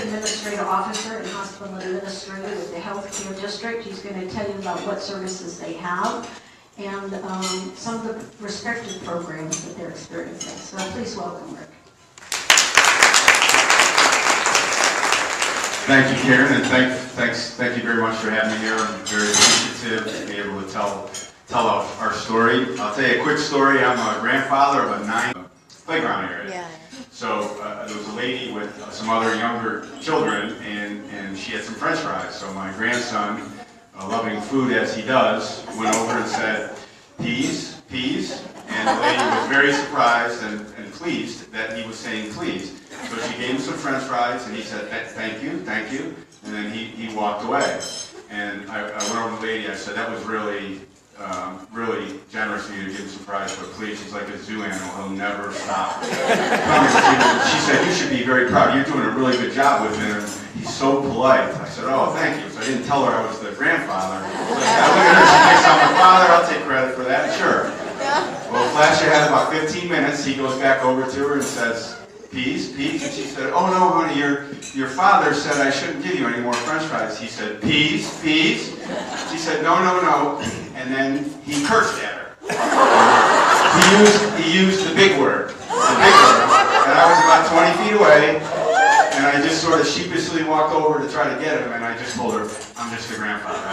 Administrative Officer and Hospital Administrator with the Healthcare District. He's going to tell you about what services they have and some of the respective programs that they're experiencing. So please welcome Rick. Thank you, Karen, and thank you very much for having me here. I'm very appreciative to be able to tell our story. I'll tell you a quick story. I'm a grandfather of a 9 playground area. Yeah. So there was a lady with some other younger children, and she had some French fries. So my grandson, loving food as he does, went over and said, "Peas, peas," and the lady was very surprised and pleased that he was saying please. So she gave him some French fries, and he said, thank you, and then he walked away. And I went over to the lady, I said, that was really generous of you to give him some fries, but please, he's like a zoo animal, he'll never stop coming to you. She said, you should be very proud, you're doing a really good job with him, he's so polite. I said, oh, thank you. So I didn't tell her I was the grandfather. Like, I look at her, she thinks I'm the father, I'll take credit for that, sure. Well, flash ahead about 15 minutes, he goes back over to her and says, peas, peas, and she said, oh no, honey, your father said I shouldn't give you any more French fries. He said, peas, peas. She said, no, and then he cursed at her. He used the big word, and I was about 20 feet away, and I just sort of sheepishly walked over to try to get him, and I just told her, I'm just the grandfather. I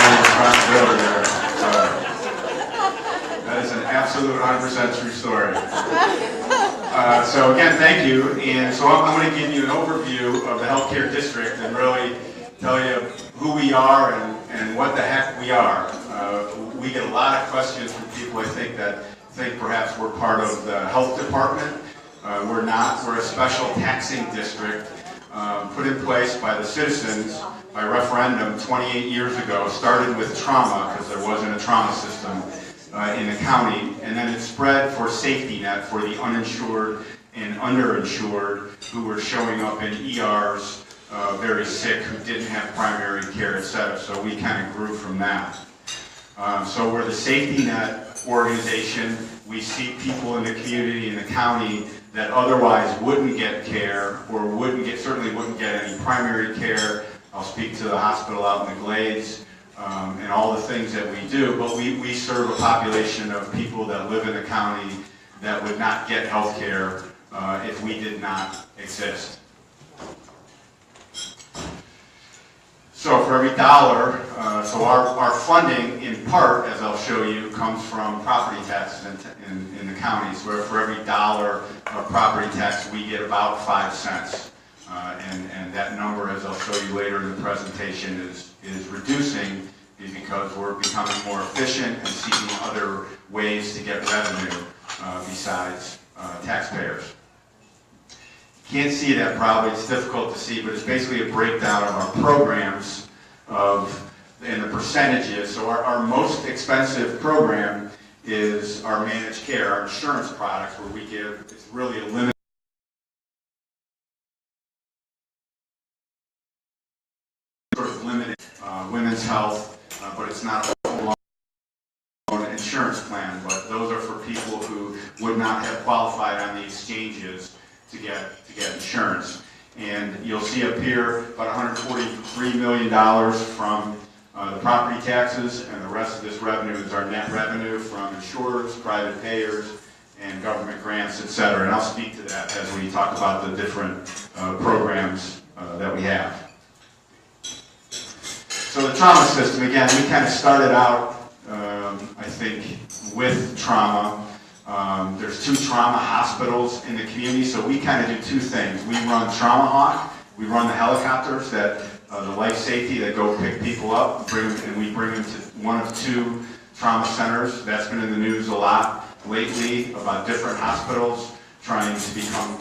have responsibility there. So, that is an absolute 100% true story. So again, thank you. And so I'm going to give you an overview of the healthcare district and really tell you who we are and what the heck we are. We get a lot of questions from people, I think, that think perhaps we're part of the health department. We're not. We're a special taxing district put in place by the citizens by referendum 28 years ago. Started with trauma because there wasn't a trauma system in the county, and then it spread for safety net for the uninsured and underinsured who were showing up in ERs very sick, who didn't have primary care, etc. So we kind of grew from that. So we're the safety net organization. We see people in the community, in the county, that otherwise wouldn't get care or certainly wouldn't get any primary care. I'll speak to the hospital out in the Glades. And all the things that we do, but we serve a population of people that live in the county that would not get health care if we did not exist. So for every dollar, so our funding in part, as I'll show you, comes from property taxes in the counties, where for every dollar of property tax we get about 5 cents. And that number, as I'll show you later in the presentation, is reducing because we're becoming more efficient and seeking other ways to get revenue besides taxpayers. You can't see that probably, it's difficult to see, but it's basically a breakdown of our programs and the percentages. So our most expensive program is our managed care, our insurance products, where we give, it's really a limited women's health, but it's not a full-blown insurance plan, but those are for people who would not have qualified on the exchanges to get insurance. And you'll see up here about $143 million from the property taxes, and the rest of this revenue is our net revenue from insurers, private payers, and government grants, etc. And I'll speak to that as we talk about the different programs that we have. So the trauma system, again, we kind of started out, I think, with trauma. There's 2 trauma hospitals in the community, so we kind of do 2 things. We run Trauma Hawk, we run the helicopters that the life safety that go pick people up, and we bring them to one of 2 trauma centers. That's been in the news a lot lately about different hospitals trying to become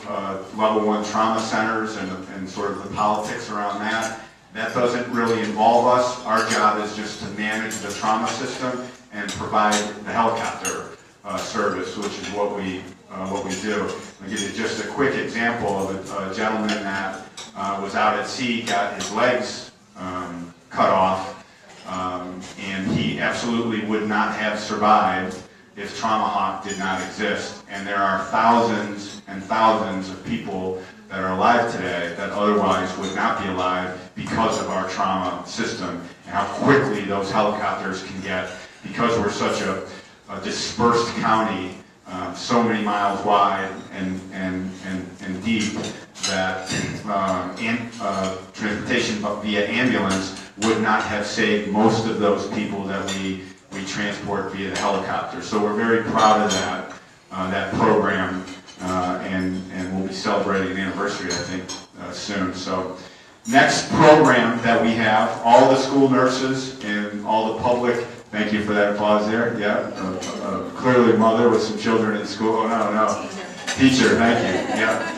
level 1 trauma centers and sort of the politics around that. That doesn't really involve us. Our job is just to manage the trauma system and provide the helicopter service, which is what we do. I'll give you just a quick example of a gentleman that was out at sea, got his legs cut off, and he absolutely would not have survived if Trauma Hawk did not exist. And there are thousands and thousands of people that are alive today that otherwise would not be alive because of our trauma system and how quickly those helicopters can get, because we're such a dispersed county, so many miles wide and deep, that transportation via ambulance would not have saved most of those people that we transport via the helicopter. So we're very proud of that program, and we'll be celebrating an anniversary, I think, soon. So next program that we have, all the school nurses and all the public, thank you for that applause there, yeah, clearly a mother with some children in school, oh no, teacher, thank you, yeah.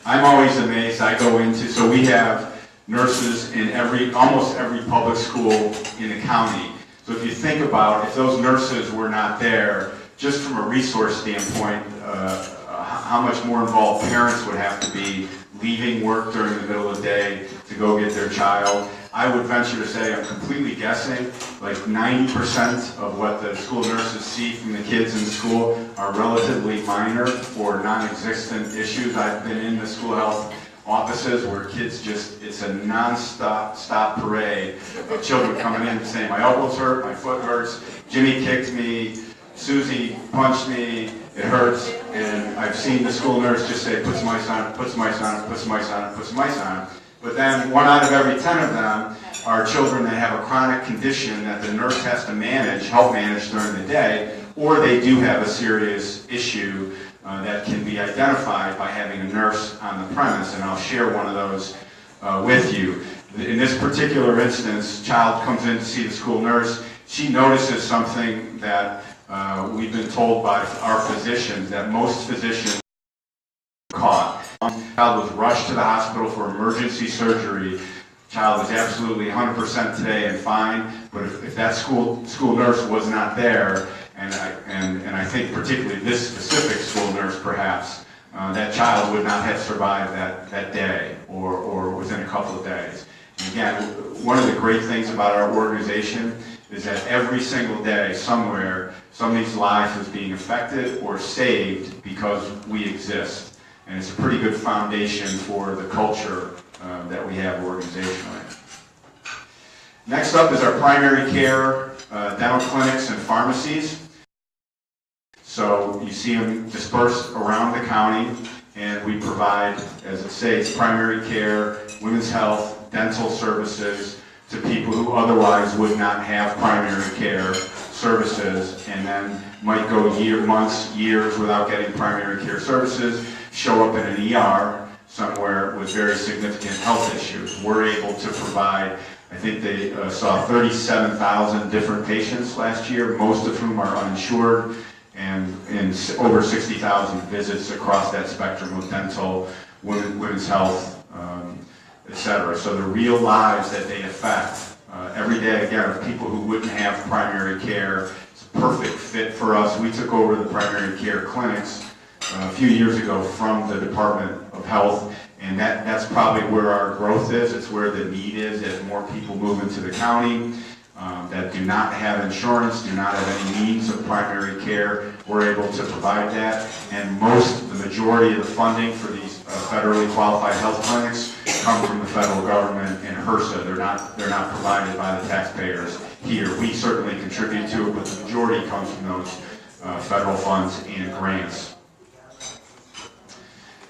I'm always amazed, I go into, so we have nurses in almost every public school in the county. So if you think about, if those nurses were not there, just from a resource standpoint, how much more involved parents would have to be leaving work during the middle of the day to go get their child. I would venture to say, I'm completely guessing, like 90% of what the school nurses see from the kids in school are relatively minor or non-existent issues. I've been in the school health offices where kids just, it's a non-stop parade of children coming in and saying, my elbows hurt, my foot hurts, Jimmy kicked me, Susie punched me, it hurts, and I've seen the school nurse just say, put some ice on it, put some ice on it, put some ice on it, put some ice on it. But then 1 out of every 10 of them are children that have a chronic condition that the nurse has to help manage during the day, or they do have a serious issue that can be identified by having a nurse on the premise, and I'll share one of those with you. In this particular instance, child comes in to see the school nurse. She notices something that we've been told by our physicians, that most physicians caught. Child was rushed to the hospital for emergency surgery. Child is absolutely 100% today and fine, but if that school nurse was not there, and I think particularly this specific school nurse perhaps, that child would not have survived that day or within a couple of days. And again, one of the great things about our organization is that every single day somewhere somebody's life is being affected or saved because we exist. And it's a pretty good foundation for the culture that we have organizationally. Next up is our primary care, dental clinics and pharmacies. So you see them dispersed around the county, and we provide, as it states, primary care, women's health, dental services to people who otherwise would not have primary care services, and then might go months, years without getting primary care services, show up in an ER somewhere with very significant health issues. We're able to provide, I think they saw 37,000 different patients last year, most of whom are uninsured, and over 60,000 visits across that spectrum of dental, women's health, etc. So the real lives that they affect every day, again, of people who wouldn't have primary care. It's a perfect fit for us. We took over the primary care clinics a few years ago from the Department of Health, and that's probably where our growth is. It's where the need is as more people move into the county that do not have insurance, do not have any means of primary care. We're able to provide that, and the majority of the funding for these federally qualified health clinics come from the federal government and HRSA. They're not provided by the taxpayers here. We certainly contribute to it, but the majority comes from those federal funds and grants.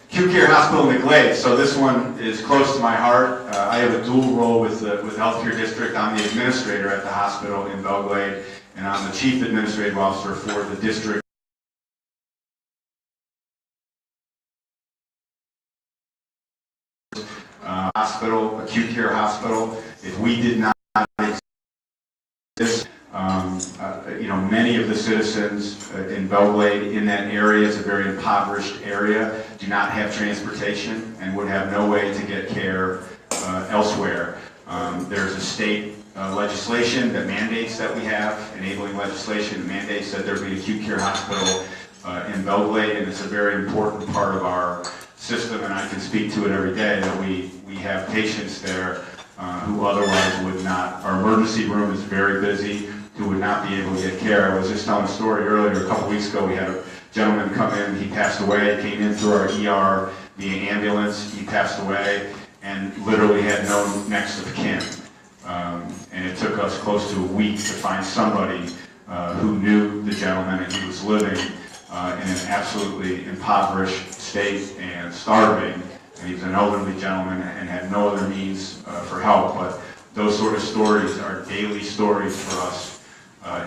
Acute Care Hospital in the Glades. So this one is close to my heart. I have a dual role with Healthcare District. I'm the administrator at the hospital in Belglade, and I'm the Chief Administrative Officer for the district. Hospital, acute care hospital. If we did not exist, many of the citizens in Belglade, in that area, it's a very impoverished area, do not have transportation and would have no way to get care elsewhere. There's a state legislation that mandates that we have, enabling legislation that mandates that there be an acute care hospital in Belglade, and it's a very important part of our system, and I can speak to it every day, that we have patients there who otherwise would not. Our emergency room is very busy, who would not be able to get care. I was just telling a story earlier, a couple weeks ago, we had a gentleman come in, he passed away, came in through our ER via ambulance. He passed away and literally had no next of kin. And it took us close to a week to find somebody who knew the gentleman, and he was living in an absolutely impoverished state and starving. And he was an elderly gentleman and had no other means for help. But those sort of stories are daily stories for us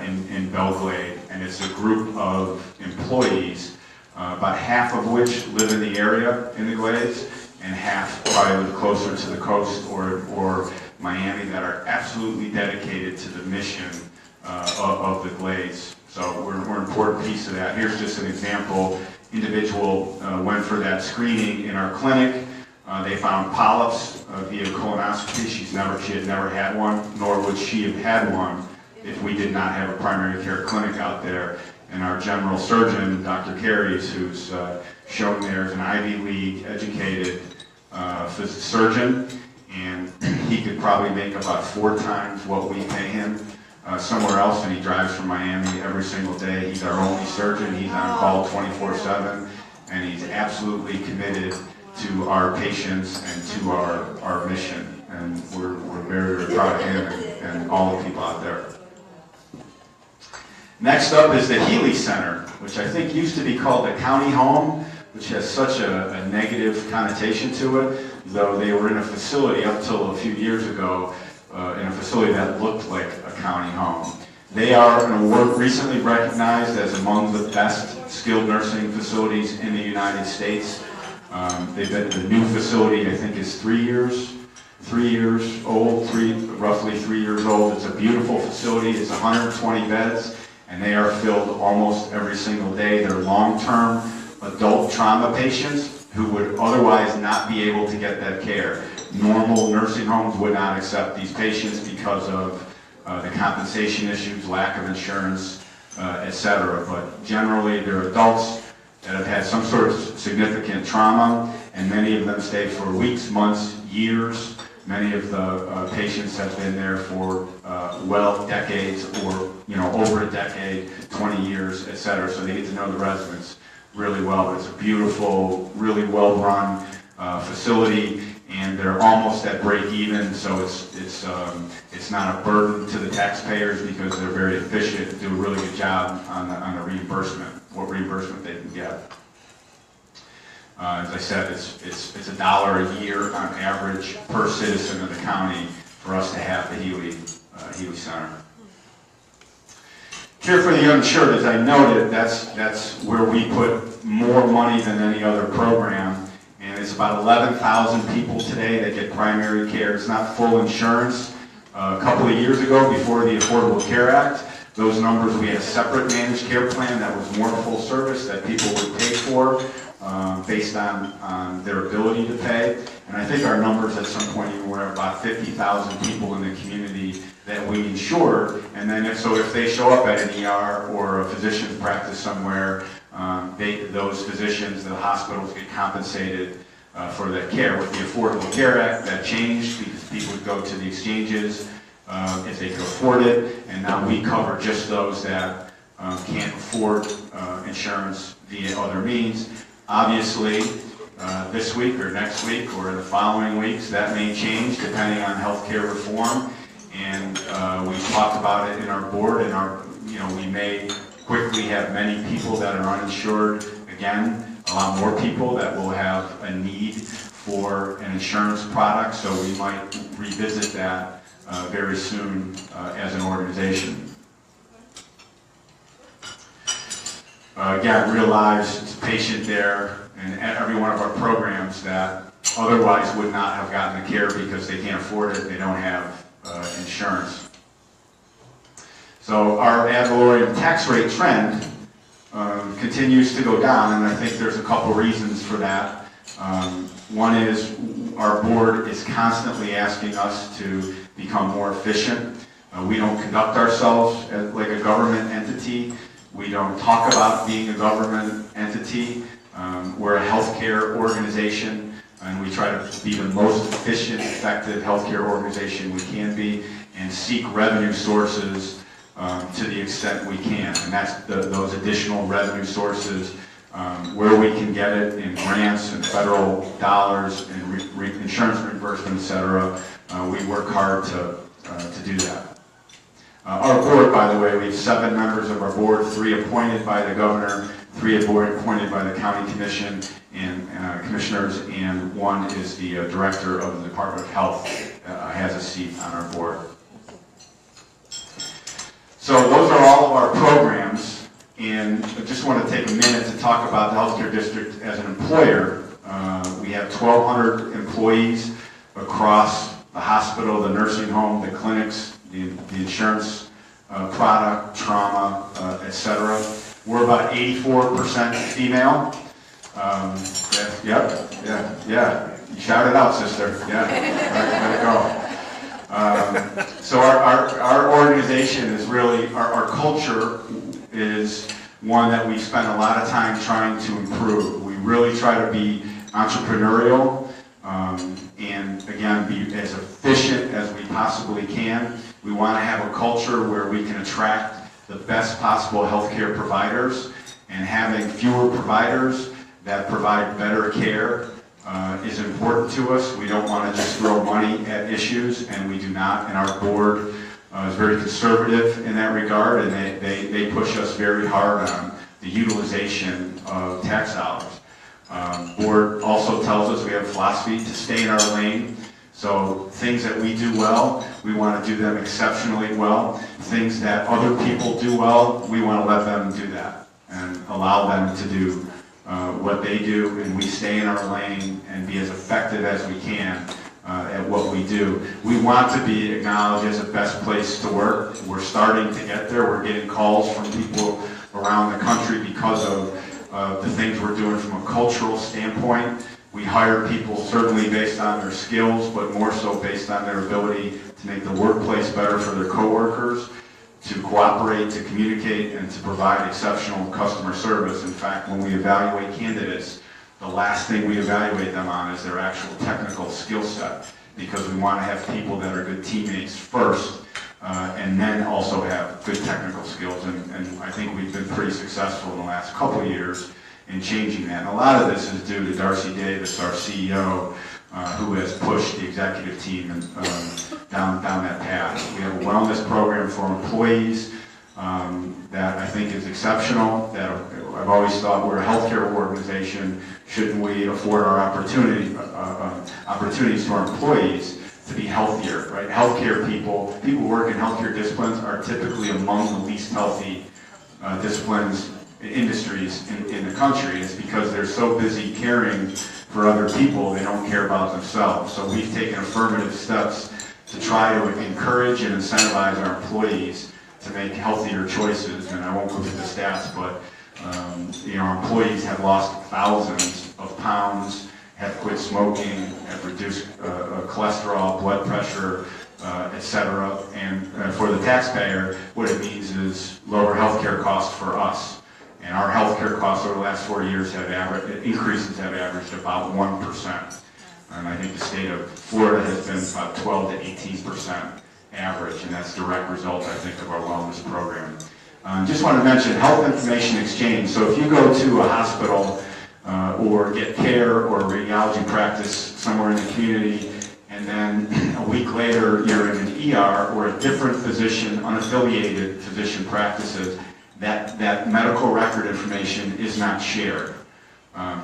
in Belle Glade. And it's a group of employees, about half of which live in the area in the Glades, and half probably live closer to the coast or Miami, that are absolutely dedicated to the mission of the Glades. So we're an important piece of that. Here's just an example. Individual went for that screening in our clinic. They found polyps via colonoscopy. She had never had one, nor would she have had one if we did not have a primary care clinic out there. And our general surgeon, Dr. Carries, who's shown there, is an Ivy League educated surgeon, and he could probably make about 4 times what we pay him somewhere else, and he drives from Miami every single day. He's our only surgeon. He's on call 24/7, and he's absolutely committed to our patients and to our mission. And we're very, very proud of him and all the people out there. Next up is the Healy Center, which I think used to be called the County Home, which has such a negative connotation to it, though they were in a facility up till a few years ago, in a facility that looked like a county home. They are an award recently recognized as among the best skilled nursing facilities in the United States. The new facility, I think, is 3 years old, roughly 3 years old. It's a beautiful facility. It's 120 beds, and they are filled almost every single day. They're long-term adult trauma patients who would otherwise not be able to get that care. Normal nursing homes would not accept these patients because of the compensation issues, lack of insurance, etc. But generally, they're adults that have had some sort of significant trauma, and many of them stay for weeks, months, years. Many of the patients have been there for decades, or over a decade, 20 years, etc. So they get to know the residents really well. But it's a beautiful, really well-run facility, and they're almost at break even. So it's not a burden to the taxpayers because they're very efficient, do a really good job on the reimbursement, what reimbursement they can get. As I said, it's $1 a year on average per citizen of the county for us to have the Healy Center. Care for the uninsured, as I noted, that's where we put more money than any other program, and it's about 11,000 people today that get primary care. It's not full insurance. A couple of years ago, before the Affordable Care Act, those numbers, we had a separate managed care plan that was more full service that people would pay for based on their ability to pay. And I think our numbers at some point even were about 50,000 people in the community that we insured. And then if they show up at an ER or a physician's practice somewhere, those physicians, the hospitals get compensated for that care. With the Affordable Care Act, that changed because people would go to the exchanges if they could afford it, and now we cover just those that can't afford insurance via other means. Obviously, this week or next week or in the following weeks, that may change depending on healthcare reform, and we talked about it in our board, and we may quickly have many people that are uninsured again, a lot more people that will have a need for an insurance product, so we might revisit that very soon as an organization. Again, real lives, it's a patient there in every one of our programs that otherwise would not have gotten the care because they can't afford it, they don't have insurance. So our ad valorem tax rate trend continues to go down, and I think there's a couple reasons for that. One is our board is constantly asking us to become more efficient. We don't conduct ourselves like a government entity. We don't talk about being a government entity. We're a healthcare organization, and we try to be the most efficient, effective healthcare organization we can be, and seek revenue sources to the extent we can. And that's those additional revenue sources where we can get it in grants and federal dollars and insurance reimbursement, et cetera. We work hard to do that. Our board, by the way, we have 7 members of our board, 3 appointed by the governor, 3 appointed by the county commission and commissioners, and 1 is the director of the Department of Health, has a seat on our board. So those are all of our programs, and I just want to take a minute to talk about the healthcare district as an employer. We have 1,200 employees across the hospital, the nursing home, the clinics, the insurance product, trauma, etc. We're about 84% female. Yeah. You shout it out, sister. Yeah, let it go. So our organization is really, our culture is one that we spend a lot of time trying to improve. We really try to be entrepreneurial and again, be as efficient as we possibly can. We want to have a culture where we can attract the best possible healthcare providers, and having fewer providers that provide better care is important to us. We don't want to just throw money at issues, and we do not. And our board is very conservative in that regard, and they push us very hard on the utilization of tax dollars. Board also tells us we have a philosophy to stay in our lane. So things that we do well, we want to do them exceptionally well. Things that other people do well, we want to let them do that and allow them to do what they do, and we stay in our lane and be as effective as we can at what we do. We want to be acknowledged as the best place to work. We're starting to get there. We're getting calls from people around the country because of the things we're doing from a cultural standpoint. We hire people certainly based on their skills, but more so based on their ability to make the workplace better for their coworkers, to cooperate, to communicate, and to provide exceptional customer service. In fact, when we evaluate candidates, the last thing we evaluate them on is their actual technical skill set, because we want to have people that are good teammates first, and then also have good technical skills. And I think we've been pretty successful in the last couple of years in changing that. And a lot of this is due to Darcy Davis, our CEO, who has pushed the executive team down that path. We have a wellness program for employees that I think is exceptional, that I've always thought we're a healthcare organization. Shouldn't we afford our opportunities to our employees to be healthier, right? Healthcare people who work in healthcare disciplines are typically among the least healthy disciplines, industries in the country. It's because they're so busy caring for other people, they don't care about themselves. So we've taken affirmative steps to try to encourage and incentivize our employees to make healthier choices. And I won't go through the stats, but our employees have lost thousands of pounds, have quit smoking, have reduced cholesterol, blood pressure, etc. And for the taxpayer, what it means is lower healthcare costs for us. And our healthcare costs over the last 4 years have averaged about 1%. And I think the state of Florida has been about 12 to 18% average, and that's direct result, I think, of our wellness program. Just want to mention health information exchange. So if you go to a hospital or get care or radiology practice somewhere in the community, and then a week later you're in an ER or a different physician, unaffiliated physician practices, that medical record information is not shared.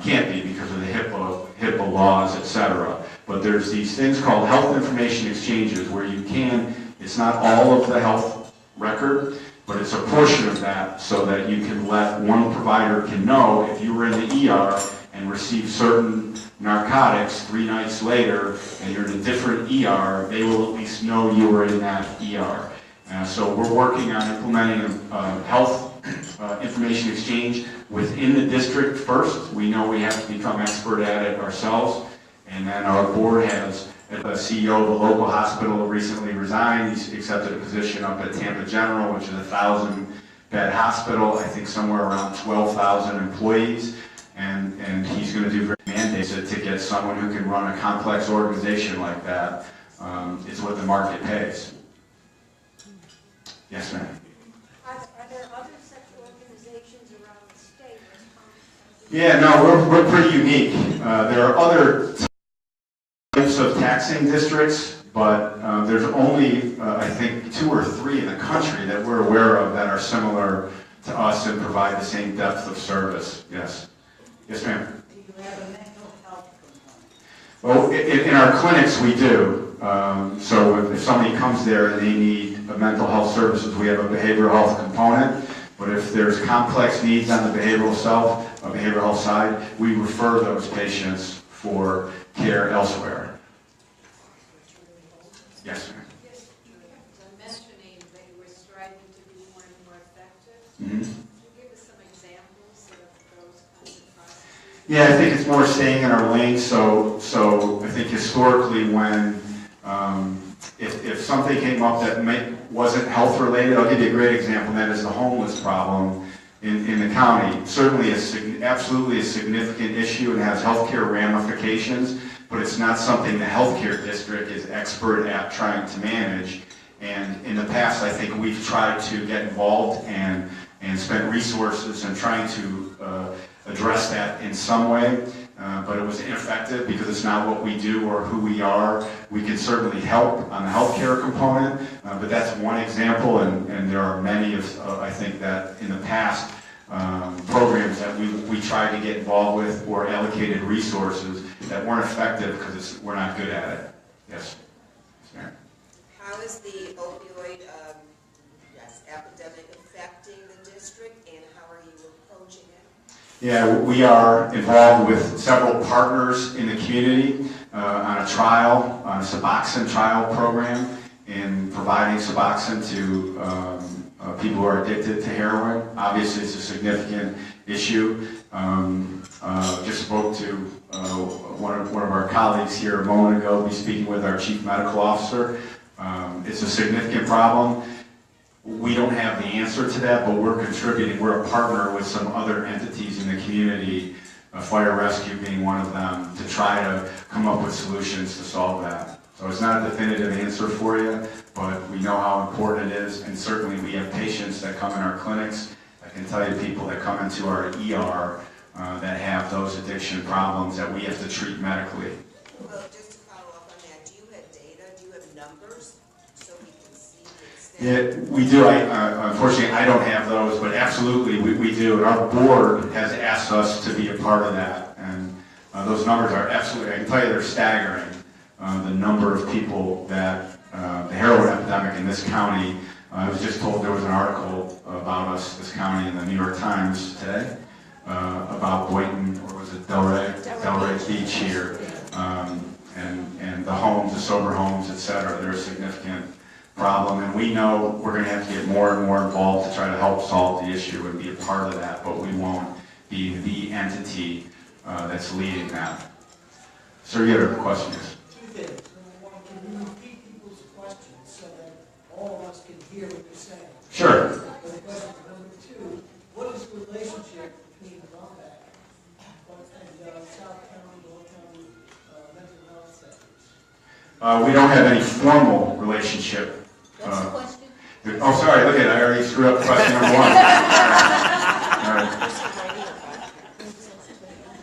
Can't be because of the HIPAA laws, etc. But there's these things called health information exchanges where you can, it's not all of the health record, but it's a portion of that, so that you can let one provider can know if you were in the ER and received certain narcotics 3 nights later and you're in a different ER, they will at least know you were in that ER. So we're working on implementing a health information exchange within the district first. We know we have to become expert at it ourselves, and then our board has a CEO of a local hospital recently resigned. He's accepted a position up at Tampa General, which is a 1,000-bed hospital, I think somewhere around 12,000 employees, and he's going to do very mandates to get someone who can run a complex organization like that. It's what the market pays. Yes, ma'am. Are there other such organizations around the state Yeah, no, we're pretty unique. There are other types of taxing districts, but there's only, I think, 2 or 3 in the country that we're aware of that are similar to us and provide the same depth of service. Yes. Yes, ma'am. Do you have a mental health component? Well, in our clinics, we do. So if somebody comes there and they need a mental health services, we have a behavioral health component. But if there's complex needs on the behavioral health side, we refer those patients for care elsewhere. Yes, ma'am. Yes, mentioning that you were striving to be more and more effective. Mm-hmm. Could you give us some examples of those kinds of processes? Yeah, I think it's more staying in our lane. So I think historically when if something came up that wasn't health related, I'll give you a great example, and that is the homeless problem in the county. Certainly absolutely a significant issue and has healthcare ramifications, but it's not something the healthcare district is expert at trying to manage. And in the past, I think we've tried to get involved and spend resources in trying to address that in some way. But it was ineffective because it's not what we do or who we are. We can certainly help on the healthcare component, but that's one example, and there are many of, I think, that in the past programs that we tried to get involved with or allocated resources that weren't effective because we're not good at it. Yes. Yes, ma'am. How is the opioid epidemic affecting the district, and how are you approaching it? Yeah, we are involved with several partners in the community on a Suboxone trial program in providing Suboxone to people who are addicted to heroin. Obviously, it's a significant issue. Just spoke to one of our colleagues here a moment ago. We're speaking with our chief medical officer. It's a significant problem. We don't have the answer to that, but we're contributing. We're a partner with some other entities in the community, Fire Rescue being one of them, to try to come up with solutions to solve that. So it's not a definitive answer for you, but we know how important it is, and certainly we have patients that come in our clinics. I can tell you people that come into our ER that have those addiction problems that we have to treat medically. Well, just to follow up on that, do you have data, do you have numbers, so we can see the extent? Yeah, we do. Unfortunately, I don't have those, but absolutely we do. And our board has asked us to be a part of that. And those numbers are absolutely, I can tell you they're staggering. The number of people that the heroin epidemic in this county, I was just told there was an article about us, this county, in the New York Times today, about Boynton, or was it Delray Beach here, and the homes, the sober homes, et cetera. They're a significant problem, and we know we're going to have to get more and more involved to try to help solve the issue and be a part of that, but we won't be the entity that's leading that. Sir, you have a question? Two things. Number one, can you repeat people's questions so that all of us can hear what you're saying? Sure. Number two, what is the relationship between Wambach and South County, North County mental health centers? We don't have any formal relationship. What's the question? Oh, sorry, look at it, I already screwed up question number one. All right.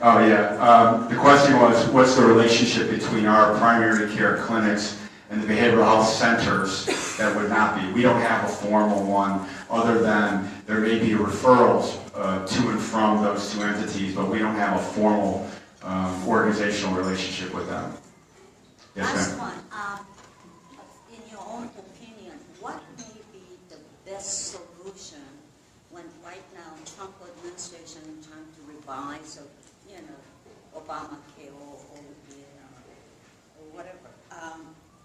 Oh, yeah. The question was, what's the relationship between our primary care clinics and the behavioral health centers that would not be? We don't have a formal one, other than there may be referrals to and from those two entities, but we don't have a formal organizational relationship with them. Yes, Last ma'am. one, in your own opinion, what may be the best solution when right now Trump administration is trying to revise, Obamacare or whatever?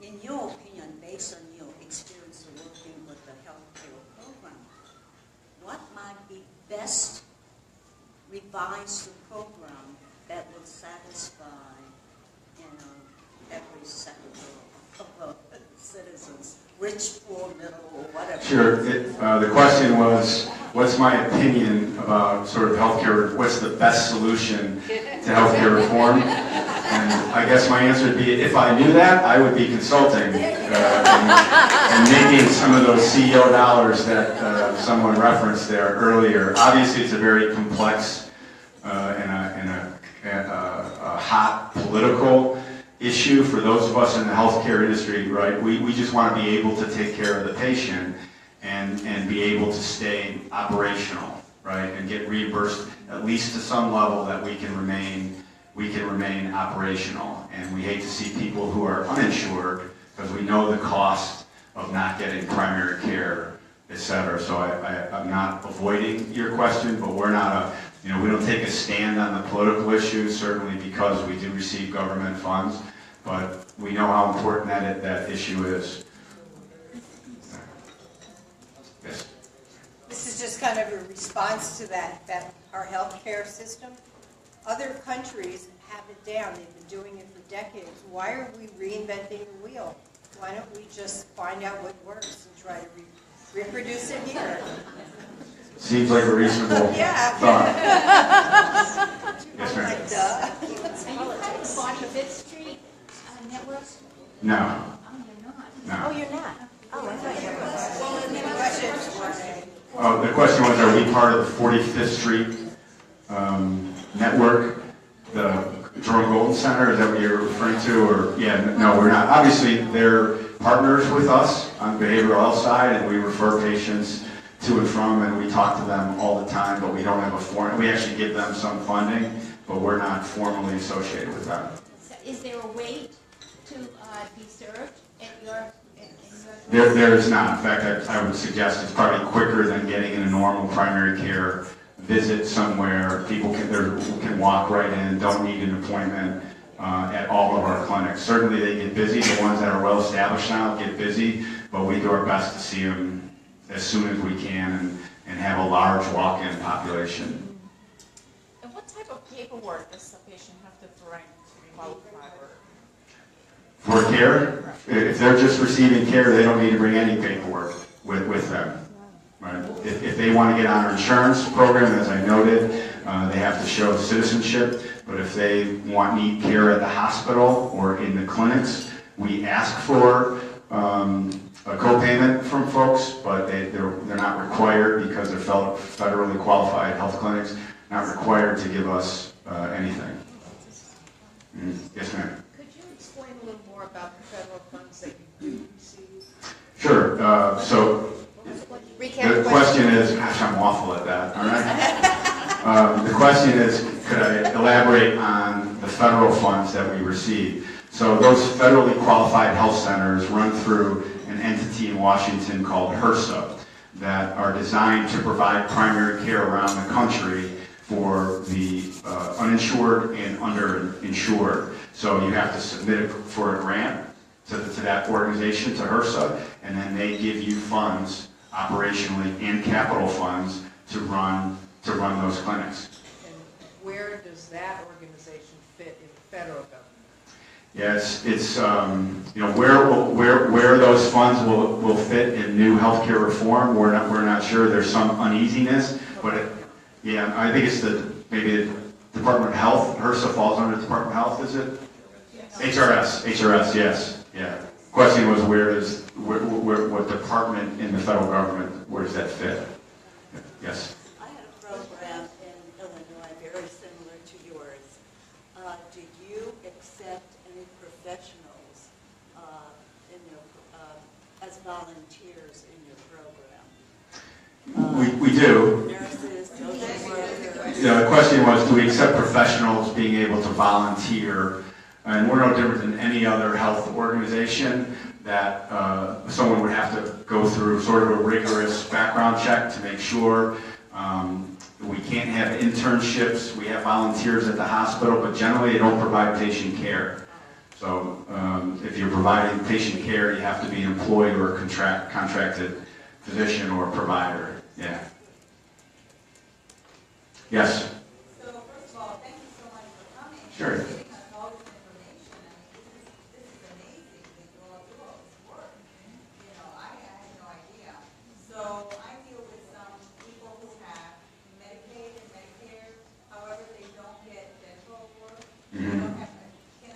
In your opinion, based on your experience working with the healthcare program, what might be best revised program that will satisfy, every sector of citizens, rich, poor, middle, or whatever? Sure. The question was, what's my opinion about sort of healthcare, what's the best solution to healthcare reform? And I guess my answer would be, if I knew that, I would be consulting and making some of those CEO dollars that someone referenced there earlier. Obviously, it's a very complex and hot political issue for those of us in the healthcare industry, right? We just want to be able to take care of the patient and be able to stay operational, right? And get reimbursed at least to some level that we can remain operational. And we hate to see people who are uninsured because we know the cost of not getting primary care, et cetera. So I'm not avoiding your question, but we're not we don't take a stand on the political issues, certainly because we do receive government funds, but we know how important that issue is. Yes. This is just kind of a response to that our healthcare system. Other countries have it down. They've been doing it for decades. Why are we reinventing the wheel? Why don't we just find out what works and try to reproduce it here? Seems like a reasonable Yeah. thought. Yes, ma'am. Like, duh. Are you part of Body Fit Street network? No, Oh, you're not. no. Oh, you're not? Oh, I thought you were. Well, and the question was, Oh, the question was, are we part of the 45th Street network, the Jerome Golden Center? Is that what you're referring to? Or no, we're not. Obviously, they're partners with us on the behavioral health side, and we refer patients to and from, and we talk to them all the time. But we don't have a forum. We actually give them some funding, but we're not formally associated with them. So is there a way to be served at your? In your There is not. In fact, I would suggest it's probably quicker than getting in a normal primary care visit somewhere. People can walk right in, don't need an appointment at all of our clinics. Certainly they get busy. The ones that are well established now get busy, but we do our best to see them as soon as we can and have a large walk-in population. And what type of paperwork does the patient have to bring to qualify? For care, if they're just receiving care, they don't need to bring any paperwork with them. Right? If they want to get on our insurance program, as I noted, they have to show citizenship. But if they need care at the hospital or in the clinics, we ask for a co-payment from folks, but they're not required, because they're federally qualified health clinics, not required to give us anything. Yes, ma'am. Could you explain a little more about the federal funds that you do receive? Sure. So the question is, gosh, I'm awful at that, all right? The question is, could I elaborate on the federal funds that we receive? So those federally qualified health centers run through an entity in Washington called HRSA that are designed to provide primary care around the country for the uninsured and underinsured. So you have to submit for a grant to that organization, to HRSA, and then they give you funds operationally and capital funds to run those clinics. And where does that organization fit in the federal government? Yes, it's where those funds will fit in new healthcare reform. We're not sure. There's some uneasiness, but I think it's maybe the Department of Health. HRSA falls under the Department of Health, is it? Yes. HRS, yes, yeah. Question was, what department in the federal government, where does that fit? Yes. I had a program in Illinois very similar to yours. Do you accept any professionals as volunteers in your program? We do. Nurses, social workers. The question was, do we accept professionals being able to volunteer? And we're no different than any other health organization that someone would have to go through sort of a rigorous background check to make sure. We can't have internships. We have volunteers at the hospital, but generally they don't provide patient care. So if you're providing patient care, you have to be an employee or a contracted physician or provider. Yeah. Yes? So first of all, thank you so much for coming. Sure. Giving us all this information. I mean, this is amazing that you all do all this work. I had no idea. So I deal with some people who have Medicaid and Medicare, however, they don't get dental work. Can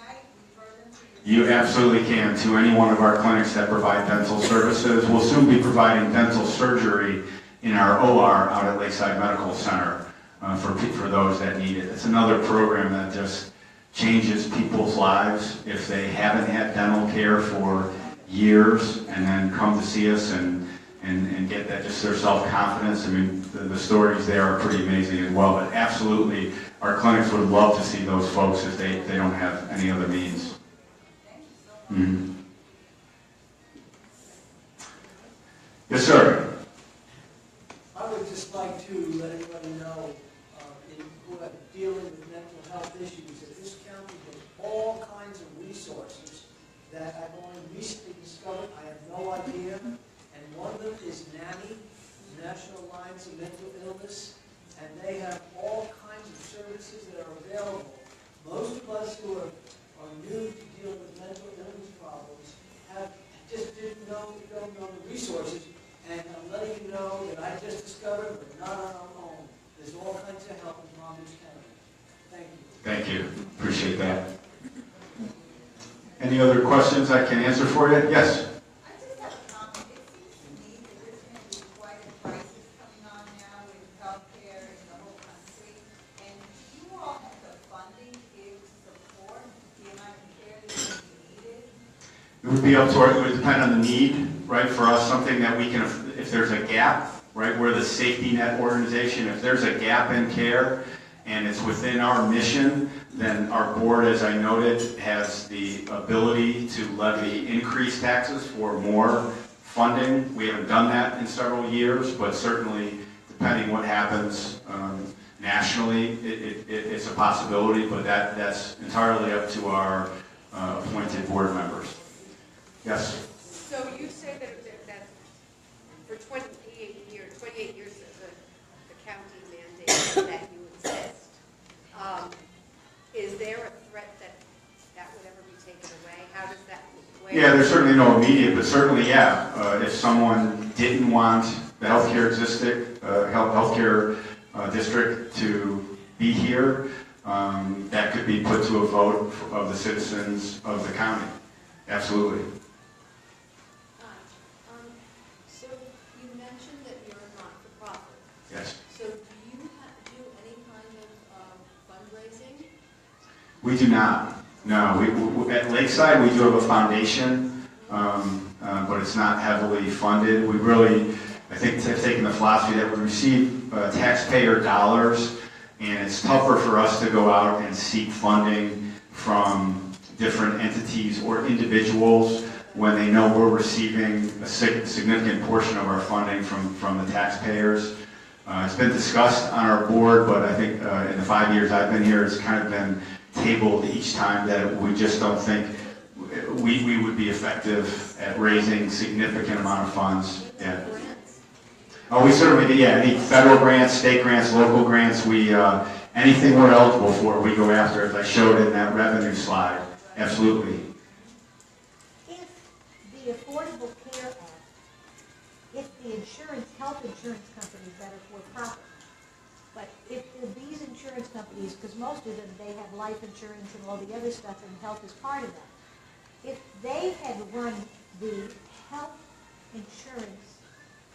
I refer them to you? You absolutely can, to any one of our clinics that provide dental services. We'll soon be providing dental surgery in our OR out at Lakeside Medical Center for those that need it. It's another program that just changes people's lives if they haven't had dental care for years and then come to see us and get that, just their self-confidence. I mean, the stories there are pretty amazing as well. But absolutely, our clinics would love to see those folks if they don't have any other means. Mm-hmm. Yes, sir. I would just like to let everybody know, who are dealing with mental health issues, that this county has all kinds of resources that I've only recently discovered. I have no idea. And one of them is NAMI, National Alliance of Mental Illness, and they have all kinds of services that are available. Most of us who are new to dealing with mental illness problems just don't know the resources. And I'm letting you know that I just discovered we're not on our own. There's all kinds of help in Palm Beach County. Thank you. Thank you. Appreciate that. Any other questions I can answer for you? Yes? I just have a comment. It seems to me that there's going to be quite a crisis coming on now with healthcare in the whole country. And do you all have the funding to be able to support the amount of care that is needed? It would be up to it would depend on the need, right? For us, something that we can, if there's a gap, right? We're the safety net organization. If there's a gap in care and it's within our mission, then our board, as I noted, has the ability to levy increased taxes for more funding. We haven't done that in several years, but certainly, depending what happens nationally, it's a possibility, but that's entirely up to our appointed board members. Yes? So you say that for 28 years as the county mandate that you exist, is there a threat that would ever be taken away? How does that work? Yeah, there's certainly no immediate, but certainly, yeah. If someone didn't want the healthcare district to be here, that could be put to a vote of the citizens of the county. Absolutely. So you mentioned that you're a not-for-profit. Yes. So do you do any kind of fundraising? We do not. No. We at Lakeside, we do have a foundation, but it's not heavily funded. We really, I think, have taken the philosophy that we receive taxpayer dollars, and it's tougher for us to go out and seek funding from different entities or individuals when they know we're receiving a significant portion of our funding from the taxpayers. It's been discussed on our board, but I think in the 5 years I've been here, it's kind of been tabled each time that we just don't think we would be effective at raising significant amount of funds. Yeah. Oh, we certainly do. Yeah, any federal grants, state grants, local grants, anything we're eligible for, we go after, as I showed in that revenue slide. Absolutely. If the Affordable Care Act, if the health insurance companies that are for profit, but if these insurance companies, because most of them, they have life insurance and all the other stuff, and health is part of that. If they had run the health insurance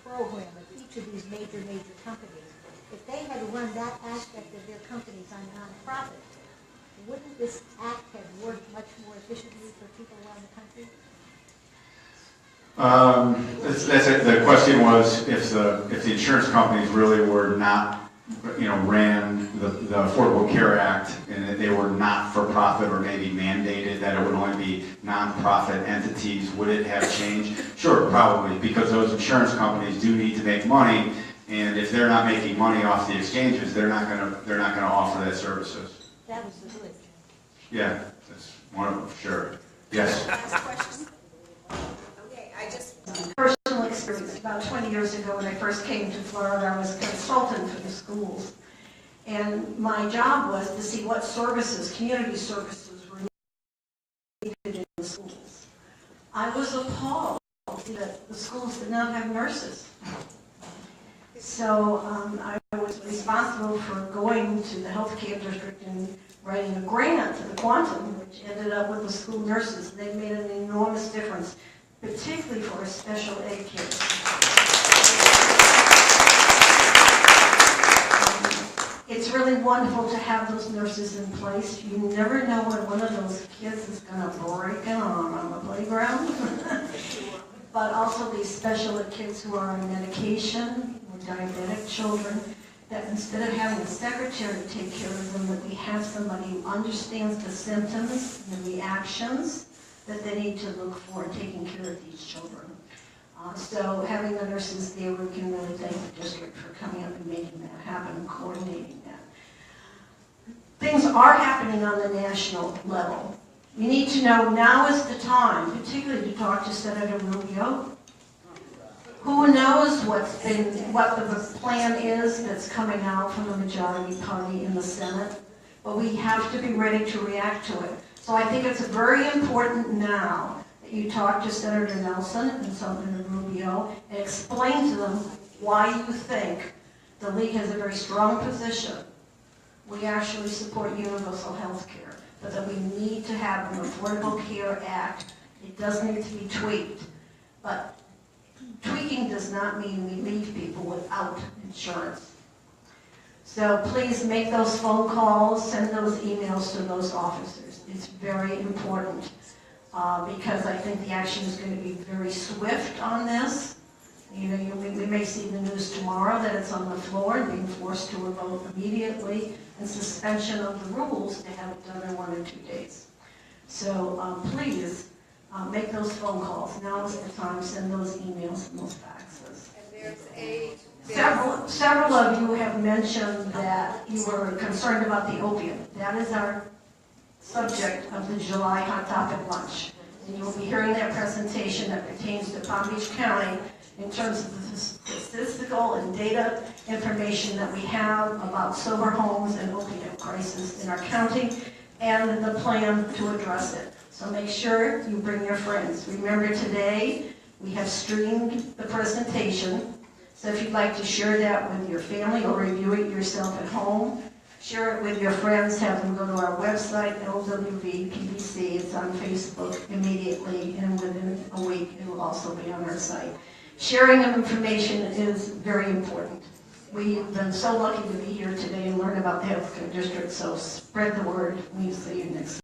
program of each of these major companies, if they had run that aspect of their companies on nonprofit, wouldn't this act have worked much more efficiently for people around the country? The question was if the insurance companies really were not, ran the Affordable Care Act, and that they were not for profit or maybe mandated that it would only be nonprofit entities, would it have changed? Sure, probably, because those insurance companies do need to make money, and if they're not making money off the exchanges, they're not gonna offer that services. That was the glitch. Yeah, that's one of them, sure. Yes. Last question? Okay, I just... Personal experience, about 20 years ago when I first came to Florida, I was a consultant for the schools. And my job was to see what services, community services, were needed in the schools. I was appalled that the schools did not have nurses. So I was responsible for going to the healthcare district and writing a grant to the Quantum, which ended up with the school nurses. They made an enormous difference, particularly for special ed kids. It's really wonderful to have those nurses in place. You never know when one of those kids is going to break an arm on the playground. But also these special ed kids who are on medication, or diabetic children, that instead of having a secretary take care of them, that we have somebody who understands the symptoms and the reactions that they need to look for in taking care of these children. So having the nurses there, we can really thank the district for coming up and making that happen and coordinating that. Things are happening on the national level. You need to know now is the time, particularly to talk to Senator Rubio. Who knows what the plan is that's coming out from the majority party in the Senate, but we have to be ready to react to it. So I think it's very important now that you talk to Senator Nelson and Senator Rubio and explain to them why you think the League has a very strong position. We actually support universal health care, but that we need to have an Affordable Care Act. It does need to be tweaked, but tweaking does not mean we leave people without insurance. So please make those phone calls, send those emails to those officers. It's very important because I think the action is going to be very swift on this. You know, we may see in the news tomorrow that it's on the floor and being forced to a vote immediately, and suspension of the rules to have it done in 1 or 2 days. So please make those phone calls. Now is the time. Send those emails and those faxes. And there's Several of you have mentioned that you were concerned about the opium. That is our subject of the July Hot Topic Lunch. And you will be hearing that presentation that pertains to Palm Beach County in terms of the statistical and data information that we have about sober homes and opiate crisis in our county and the plan to address it. So make sure you bring your friends. Remember today we have streamed the presentation. So if you'd like to share that with your family or review it yourself at home, share it with your friends, have them go to our website, LWVPBC. It's on Facebook immediately, and within a week it will also be on our site. Sharing of information is very important. We've been so lucky to be here today and learn about the healthcare district, so spread the word. We see you next